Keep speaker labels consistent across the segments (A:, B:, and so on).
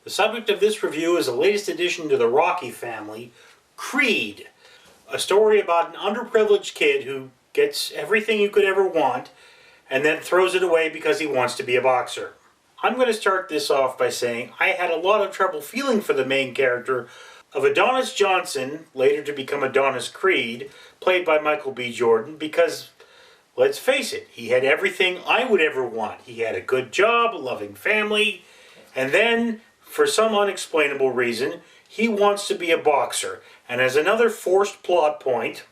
A: The subject of this review is the latest addition to the Rocky family, Creed. A story about an underprivileged kid who gets everything you could ever want and then throws it away because he wants to be a boxer. I'm going to start this off by saying I had a lot of trouble feeling for the main character of Adonis Johnson, later to become Adonis Creed, played by Michael B. Jordan, because, let's face it, he had everything I would ever want. He had a good job, a loving family, and then, for some unexplainable reason, he wants to be a boxer. And as another forced plot point,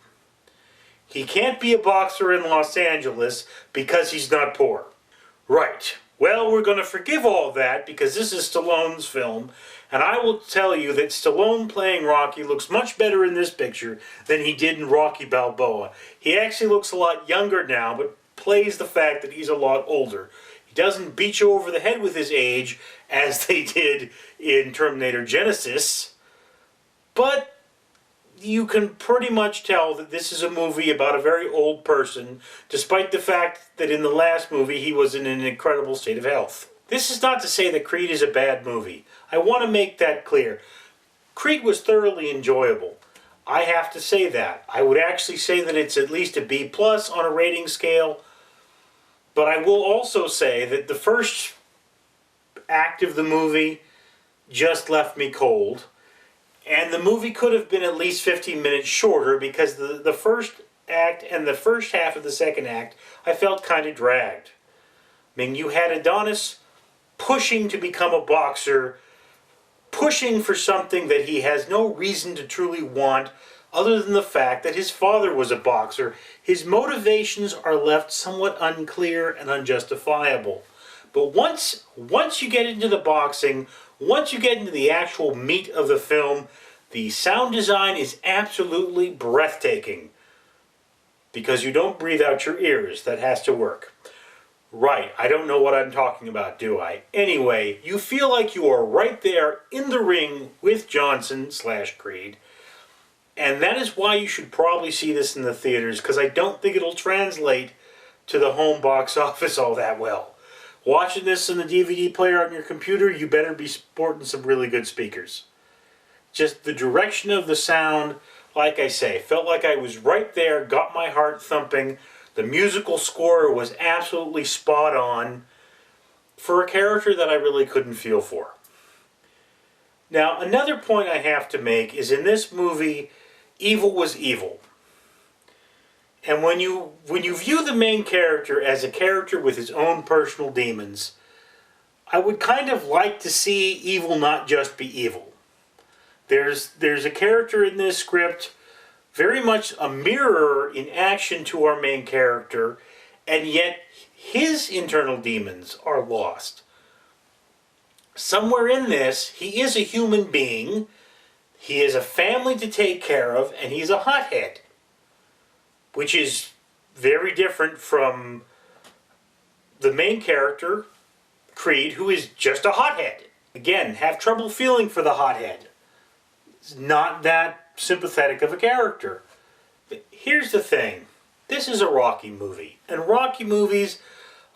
A: he can't be a boxer in Los Angeles because he's not poor. Right. Well, we're going to forgive all that because this is Stallone's film, and I will tell you that Stallone playing Rocky looks much better in this picture than he did in Rocky Balboa. He actually looks a lot younger now, but plays the fact that he's a lot older. He doesn't beat you over the head with his age, as they did in Terminator Genisys, but you can pretty much tell that this is a movie about a very old person, despite the fact that in the last movie he was in an incredible state of health. This is not to say that Creed is a bad movie. I want to make that clear. Creed was thoroughly enjoyable. I have to say that. I would actually say that it's at least a B+ on a rating scale, but I will also say that the first act of the movie just left me cold. And the movie could have been at least 15 minutes shorter because the first act and the first half of the second act I felt kind of dragged. I mean, you had Adonis pushing to become a boxer, pushing for something that he has no reason to truly want other than the fact that his father was a boxer. His motivations are left somewhat unclear and unjustifiable. But once you get into the boxing, once you get into the actual meat of the film, the sound design is absolutely breathtaking. Because you don't breathe out your ears. That has to work. Right, I don't know what I'm talking about, do I? Anyway, you feel like you are right there in the ring with Johnson/Creed. And that is why you should probably see this in the theaters, because I don't think it'll translate to the home box office all that well. Watching this in the DVD player on your computer, you better be sporting some really good speakers. Just the direction of the sound, like I say, felt like I was right there, got my heart thumping. The musical score was absolutely spot on for a character that I really couldn't feel for. Now, another point I have to make is in this movie, evil was evil. And when you view the main character as a character with his own personal demons, I would kind of like to see evil not just be evil. There's a character in this script, very much a mirror in action to our main character, and yet his internal demons are lost. Somewhere in this, he is a human being, he has a family to take care of, and he's a hothead. Which is very different from the main character, Creed, who is just a hothead. Again, have trouble feeling for the hothead. It's not that sympathetic of a character. But here's the thing. This is a Rocky movie, and Rocky movies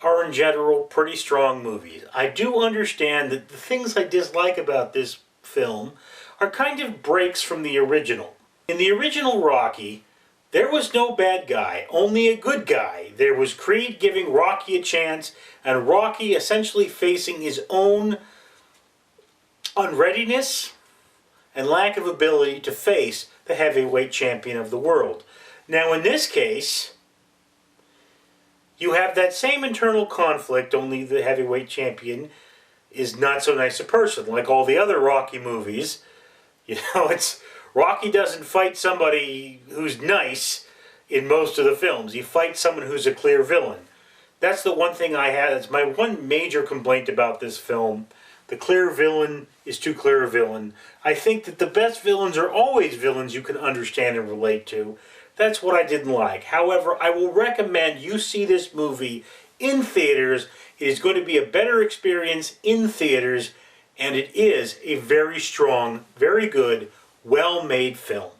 A: are in general pretty strong movies. I do understand that the things I dislike about this film are kind of breaks from the original. In the original Rocky, there was no bad guy, only a good guy. There was Creed giving Rocky a chance, and Rocky essentially facing his own unreadiness and lack of ability to face the heavyweight champion of the world. Now in this case, you have that same internal conflict, only the heavyweight champion is not so nice a person. Like all the other Rocky movies, Rocky doesn't fight somebody who's nice in most of the films. He fights someone who's a clear villain. That's the one thing I had. It's my one major complaint about this film. The clear villain is too clear a villain. I think that the best villains are always villains you can understand and relate to. That's what I didn't like. However, I will recommend you see this movie in theaters. It is going to be a better experience in theaters, and it is a very strong, very good, well-made film.